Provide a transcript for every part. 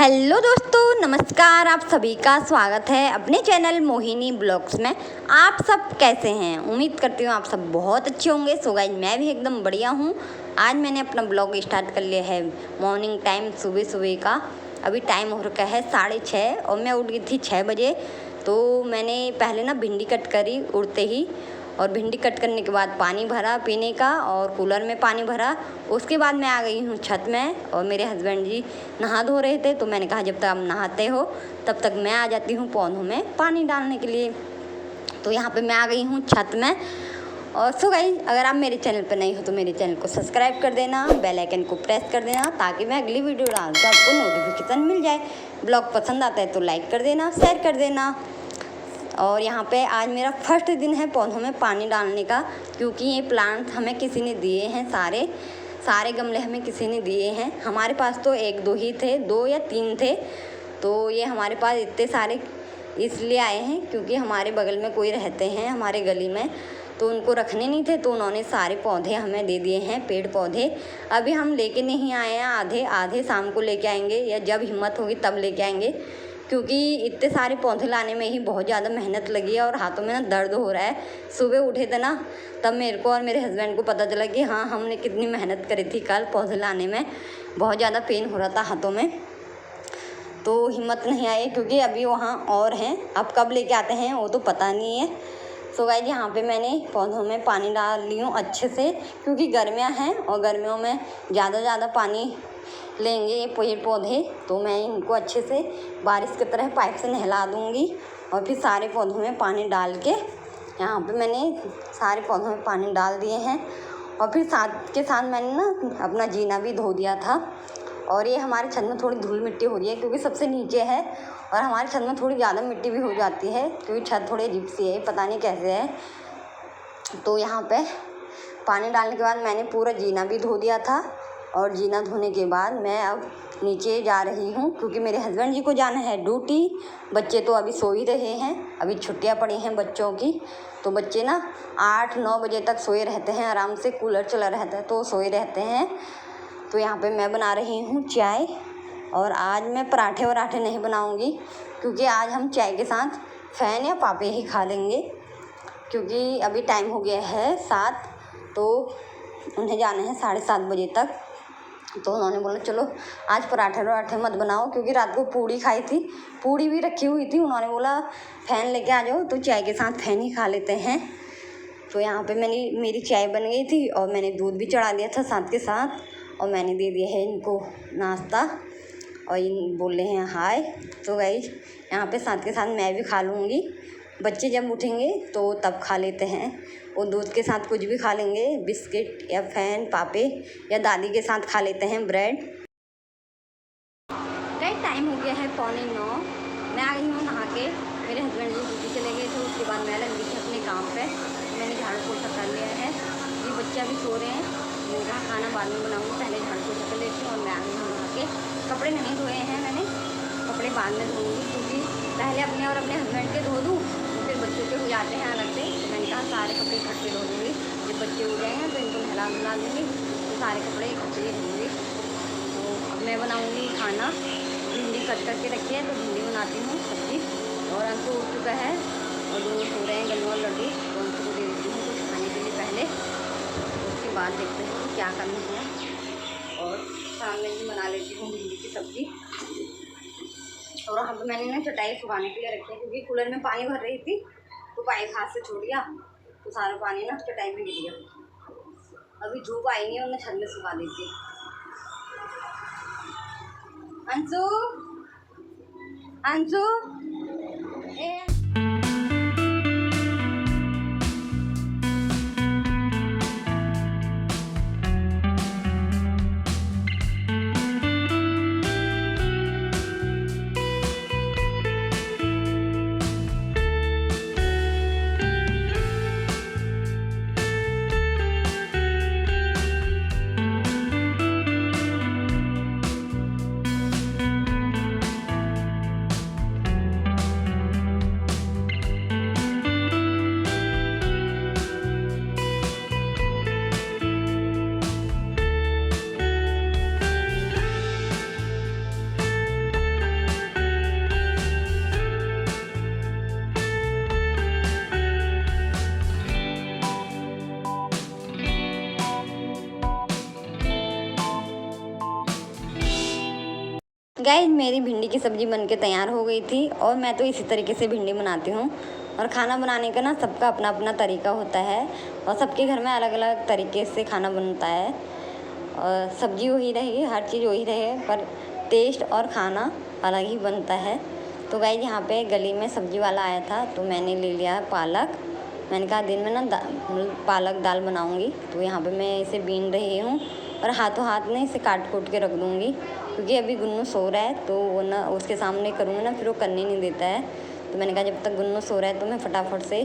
Hello दोस्तों, नमस्कार। आप सभी का स्वागत है अपने चैनल मोहिनी ब्लॉग्स में। आप सब कैसे हैं? उम्मीद करती हूँ आप सब बहुत अच्छे होंगे। सो गाइस, मैं भी एकदम बढ़िया हूँ। आज मैंने अपना ब्लॉग स्टार्ट कर लिया है मॉर्निंग टाइम, सुबह सुबह का। अभी टाइम हो रखा है 6:30 और मैं उठ गई थी 6 बजे। तो मैंने पहले ना भिंडी कट करी उड़ते ही, और भिंडी कट करने के बाद पानी भरा पीने का और कूलर में पानी भरा। उसके बाद मैं आ गई हूँ छत में, और मेरे हस्बैंड जी नहा धो रहे थे। तो मैंने कहा जब तक आप नहाते हो तब तक मैं आ जाती हूँ पौधों में पानी डालने के लिए। तो यहाँ पे मैं आ गई हूँ छत में। और सो गाइस, अगर आप मेरे चैनल पर नहीं हो तो मेरे चैनल को सब्सक्राइब कर देना, बेल आइकन को प्रेस कर देना, ताकि मैं अगली वीडियो डालूँ तो आपको नोटिफिकेशन मिल जाए। ब्लॉग पसंद आता है तो लाइक कर देना, शेयर कर देना। और यहाँ पे आज मेरा फर्स्ट दिन है पौधों में पानी डालने का, क्योंकि ये प्लांट हमें किसी ने दिए हैं। सारे गमले हमें किसी ने दिए हैं। हमारे पास तो 1-2 ही थे, 2 या 3 थे। तो ये हमारे पास इतने सारे इसलिए आए हैं क्योंकि हमारे बगल में कोई रहते हैं हमारे गली में, तो उनको रखने नहीं थे, तो उन्होंने सारे पौधे हमें दे दिए हैं, पेड़ पौधे। अभी हम लेके नहीं आए हैं, आधे आधे शाम को लेके आएंगे, या जब हिम्मत होगी तब लेके आएंगे। क्योंकि इतने सारे पौधे लाने में ही बहुत ज़्यादा मेहनत लगी है और हाथों में ना दर्द हो रहा है। सुबह उठे थे ना, तब मेरे को और मेरे हस्बैंड को पता चला कि हाँ, हमने कितनी मेहनत करी थी कल पौधे लाने में। बहुत ज़्यादा पेन हो रहा था हाथों में, तो हिम्मत नहीं आई, क्योंकि अभी वहाँ और हैं। अब कब लेके आते हैं वो तो पता नहीं है। सो गाइस, यहाँ पे मैंने पौधों में पानी डाल ली हूँ अच्छे से, क्योंकि गर्मियाँ हैं और गर्मियों में ज़्यादा पानी लेंगे ये पेड़ पौधे। तो मैं इनको अच्छे से बारिश की तरह पाइप से नहला दूँगी, और फिर सारे पौधों में पानी डाल के यहाँ पे मैंने सारे पौधों में पानी डाल दिए हैं। और फिर साथ के साथ मैंने ना अपना जीना भी धो दिया था। और ये हमारे छत में थोड़ी धूल मिट्टी हो रही है, क्योंकि सबसे नीचे है, और हमारे छत में थोड़ी ज़्यादा मिट्टी भी हो जाती है, क्योंकि छत थोड़ी अजीब सी है, पता नहीं कैसे है। तो यहाँ पे पानी डालने के बाद मैंने पूरा जीना भी धो दिया था। और जीना धोने के बाद मैं अब नीचे जा रही हूँ, क्योंकि मेरे हस्बैंड जी को जाना है ड्यूटी। बच्चे तो अभी सो ही रहे हैं, अभी छुट्टियाँ पड़ी हैं बच्चों की। तो बच्चे ना 8-9 बजे तक सोए रहते हैं आराम से, कूलर चला रहता है तो सोए रहते हैं। तो यहाँ पे मैं बना रही हूँ चाय, और आज मैं पराठे वराठे नहीं बनाऊँगी, क्योंकि आज हम चाय के साथ फ़ैन या पापे ही खा लेंगे। क्योंकि अभी टाइम हो गया है 7, तो उन्हें जाना है 7:30 बजे तक। तो उन्होंने बोला चलो आज पराठे वराठे मत बनाओ, क्योंकि रात को पूड़ी खाई थी, पूड़ी भी रखी हुई थी। उन्होंने बोला फ़ैन लेके आ जाओ, तो चाय के साथ फ़ैन ही खा लेते हैं। तो यहाँ पे मेरी चाय बन गई थी, और मैंने दूध भी चढ़ा दिया था साथ के साथ, और मैंने दे दिया है इनको नाश्ता, और इन बोल रहे हैं हाय। तो गाइस, यहाँ पे साथ के साथ मैं भी खा लूँगी। बच्चे जब उठेंगे तो तब खा लेते हैं, वो दूध के साथ कुछ भी खा लेंगे, बिस्किट या फ़ैन पापे, या दादी के साथ खा लेते हैं ब्रेड। राइट, टाइम हो गया है 8:45। मैं आ गई हूँ नहा के। मेरे हस्बैंड जी ड्यूटी चले गए थे, उसके बाद मैं लग गई थी अपने काम पे। मैंने झाड़ू पोछा कर लिया है, ये बच्चे अभी सो रहे हैं। मैंने कहा खाना बाद में बनाऊँगी, पहले झाड़ू पोछा कर लेती हूँ। और मैं आ गई हूँ नहा के। कपड़े नहीं धोए हैं मैंने, कपड़े बाद में धोऊँगी, क्योंकि पहले अपने और अपने हस्बैंड के धो दूँ, फिर बच्चों के हो जाते हैं अलग से। तो मैंने कहा सारे कपड़े इकट्ठे धो दूँगी, जब बच्चे हो जाएंगे तो इनको नहला धुला दूँगी, तो सारे कपड़े इकट्ठे धोऊँगी। तो अब मैं बनाऊँगी खाना। भिंडी कट करके रखी है, तो भिंडी बनाती हूँ सब्ज़ी। और अंशु उठ चुका है और दोनों सो रहे हैं, गन्नू और लड्डू। तो अंशु को दे देती हूँ कुछ खाने के लिए पहले, उसके बाद देखते हैं क्या करना है। और सामने भी बना लेती हूँ भिंडी की सब्ज़ी। और वहाँ पर मैंने ना चटाई सुखाने के लिए रखी है, क्योंकि कूलर में पानी भर रही थी, तो पाइप हाथ से छोड़ दिया, तो सारा पानी ना चटाई में गिर गया। अभी धूप आई नहीं है, और मैं छत में सुखा देती। अंशु, अंशु, गाइस मेरी भिंडी की सब्ज़ी बनके तैयार हो गई थी और मैं तो इसी तरीके से भिंडी बनाती हूँ। और खाना बनाने का ना सबका अपना अपना तरीका होता है और सबके घर में अलग अलग तरीके से खाना बनता है। और सब्ज़ी वही रहेगी, हर चीज़ वही रहे, पर टेस्ट और खाना अलग ही बनता है। तो गाइस यहाँ पे गली में सब्ज़ी वाला आया था तो मैंने ले लिया पालक। मैंने कहा दिन में ना पालक दाल बनाऊँगी, तो यहाँ पे मैं इसे बीन रही हूँ और हाथों हाथ में इसे काट कूट के रख दूँगी, क्योंकि अभी गुन्नू सो रहा है तो वो ना उसके सामने करूँगी ना फिर वो करने नहीं देता है। तो मैंने कहा जब तक गुन्नू सो रहा है तो मैं फटाफट से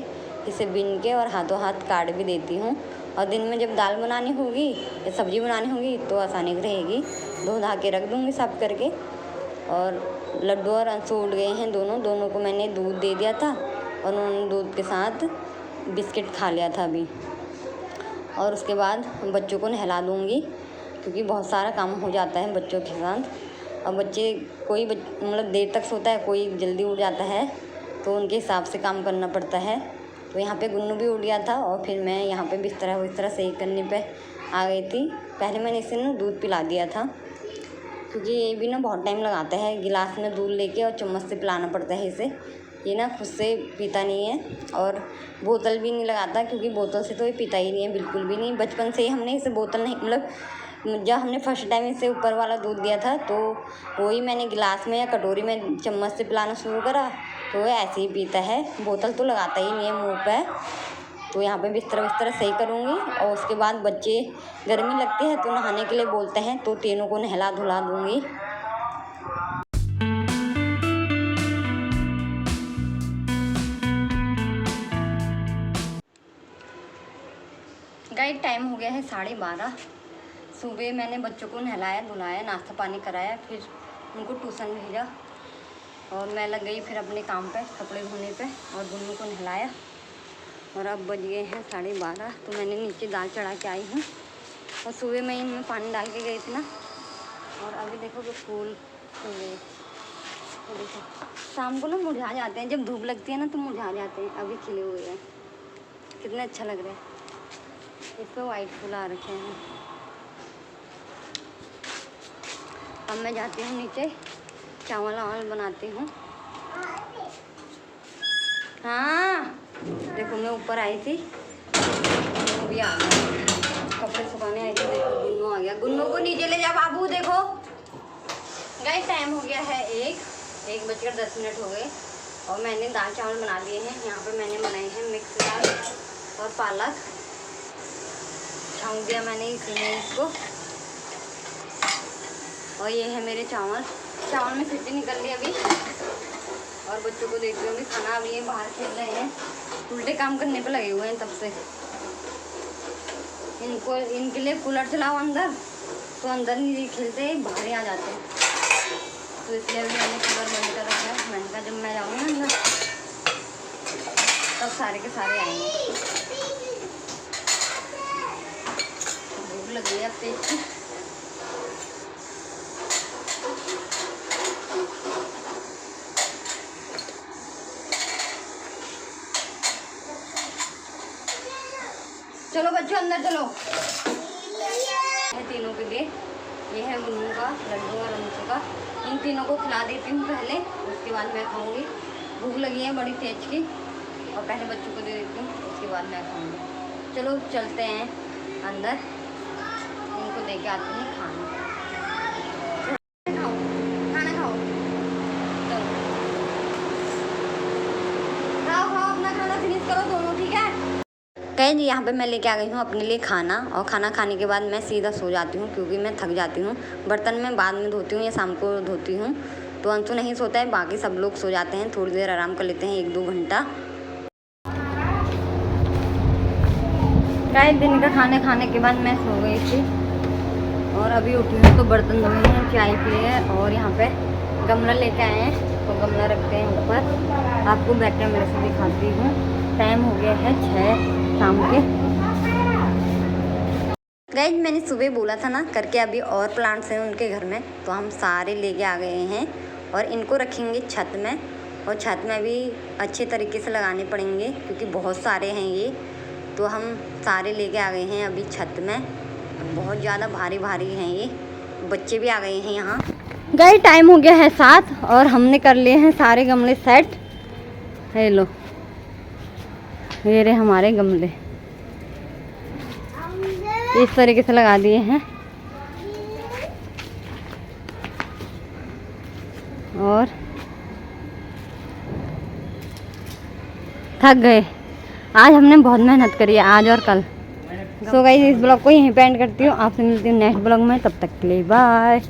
इसे बीन के और हाथों हाथ काट भी देती हूँ। और दिन में जब दाल बनानी होगी या सब्ज़ी बनानी होगी तो आसानी रहेगी, धो धा के रख दूँगी साफ करके। और लड्डू और अंशु उठ गए हैं दोनों को मैंने दूध दे दिया था और उन्होंने दूध के साथ बिस्किट खा लिया था अभी। और उसके बाद बच्चों को नहला दूँगी, क्योंकि बहुत सारा काम हो जाता है बच्चों के साथ। और बच्चे कोई मतलब देर तक सोता है, कोई जल्दी उठ जाता है, तो उनके हिसाब से काम करना पड़ता है। तो यहाँ पे गुन्नू भी उठ गया था और फिर मैं यहाँ पे बिस्तर सही करने पे आ गई थी। पहले मैंने इसे ना दूध पिला दिया था, क्योंकि ये भी ना बहुत टाइम लगाता है, गिलास में दूध लेके और चम्मच से पिलाना पड़ता है इसे। ये ना खुद से पीता नहीं है और बोतल भी नहीं लगाता, क्योंकि बोतल से तो ये पीता ही नहीं है, बिल्कुल भी नहीं। बचपन से ही हमने इसे बोतल नहीं, मतलब जब हमने फर्स्ट टाइम इसे ऊपर वाला दूध दिया था तो वही मैंने गिलास में या कटोरी में चम्मच से पिलाना शुरू करा, तो वो ऐसे ही पीता है, बोतल तो लगाता ही नहीं है मुँह पे। तो यहाँ पे बिस्तर सही करूँगी और उसके बाद बच्चे गर्मी लगती है तो नहाने के लिए बोलते हैं, तो तीनों को नहला धुला दूँगी। गाइस टाइम हो गया है 12:30। सुबह मैंने बच्चों को नहलाया धुलाया, नाश्ता पानी कराया, फिर उनको ट्यूशन भेजा और मैं लग गई फिर अपने काम पे, कपड़े धोने पे, और गुन्नू को नहलाया। और अब बज गए हैं 12:30, तो मैंने नीचे दाल चढ़ा के आई हूँ। और सुबह मैं इनमें पानी डाल के गई थी ना, और अभी देखो कि फूल खिल गए। तो देखो शाम को ना मुरझा जाते हैं, जब धूप लगती है ना तो मुरझा जाते हैं, अभी खिले हुए हैं, कितने अच्छा लग रहा है। इस पर वाइट फूल आ रखे हैं। अब मैं जाती हूँ नीचे, चावल वावल बनाती हूँ। हाँ देखो मैं ऊपर आई थी, गुन्नू भी आ गया, कपड़े सुखाने आई थी, देखो गुन्नू आ गया। गुन्नू को नीचे ले जा बाबू। देखो गाइस टाइम हो गया है 1:10 हो गए और मैंने दाल चावल बना दिए हैं। यहाँ पे मैंने बनाए हैं मिक्स दाल और पालक, छौंक दिया मैंने इसी में इसको। और ये है मेरे चावल में सीटी निकल ली अभी। और बच्चों को देती हूँ खाना, अभी ये बाहर खेल रहे हैं, उल्टे काम करने पे लगे हुए हैं तब से। इनके लिए कूलर चलाओ अंदर, तो अंदर नहीं खेलते, बाहर ही आ जाते हैं। तो इसलिए अभी मैंने कूलर बंद कर रखा है। मैंने कहा जब मैं जाऊँगी ना अंदर तब सारे के सारे आएंगे। भूख लग गई अब पेट की। चलो बच्चों अंदर चलो। तीनों के लिए ये है गुन्नू का, लड्डू और अंशु का। इन तीनों को खिला देती हूँ पहले, उसके बाद मैं खाऊंगी। भूख लगी है बड़ी तेज की, और पहले बच्चों को दे देती हूँ, उसके बाद मैं खाऊंगी। चलो चलते हैं अंदर, इनको दे के आते हैं खाना। खाना खाओ, चलो खाओ अपना खाना फिनिश करो दोनों, ठीक है। कहीं यहाँ पे मैं लेके आ गई हूँ अपने लिए खाना, और खाना खाने के बाद मैं सीधा सो जाती हूँ, क्योंकि मैं थक जाती हूँ। बर्तन मैं बाद में धोती हूँ या शाम को धोती हूँ। तो अंशु नहीं सोता है, बाकी सब लोग सो जाते हैं, थोड़ी देर आराम कर लेते हैं 1-2 घंटा। कई दिन का खाने खाने के बाद मैं सो गई थी और अभी उठी हूँ तो बर्तन धोए हैं, चाय पिए है, और यहाँ पे गमला लेके आए हैं, तो गमला रखते हैं ऊपर। आपको बैक कैमरे से दिखाती हूँ। टाइम हो गया है 6 शाम के। गाइस मैंने सुबह बोला था ना करके, अभी और प्लांट्स हैं उनके घर में, तो हम सारे लेके आ गए हैं और इनको रखेंगे छत में। और छत में भी अच्छे तरीके से लगाने पड़ेंगे, क्योंकि बहुत सारे हैं ये, तो हम सारे लेके आ गए हैं अभी छत में। बहुत ज़्यादा भारी भारी हैं ये, बच्चे भी आ गए हैं यहाँ। गए टाइम हो गया है 7 और हमने कर लिए हैं सारे गमले सेट। हे लो, ये रहे हमारे गमले, इस तरीके से लगा दिए हैं। और थक गए, आज हमने बहुत मेहनत करी है, आज और कल। सो गाइस, इस ब्लॉग को यहीं पे एंड करती हूँ। आपसे मिलती हूँ नेक्स्ट ब्लॉग में, तब तक के लिए बाय।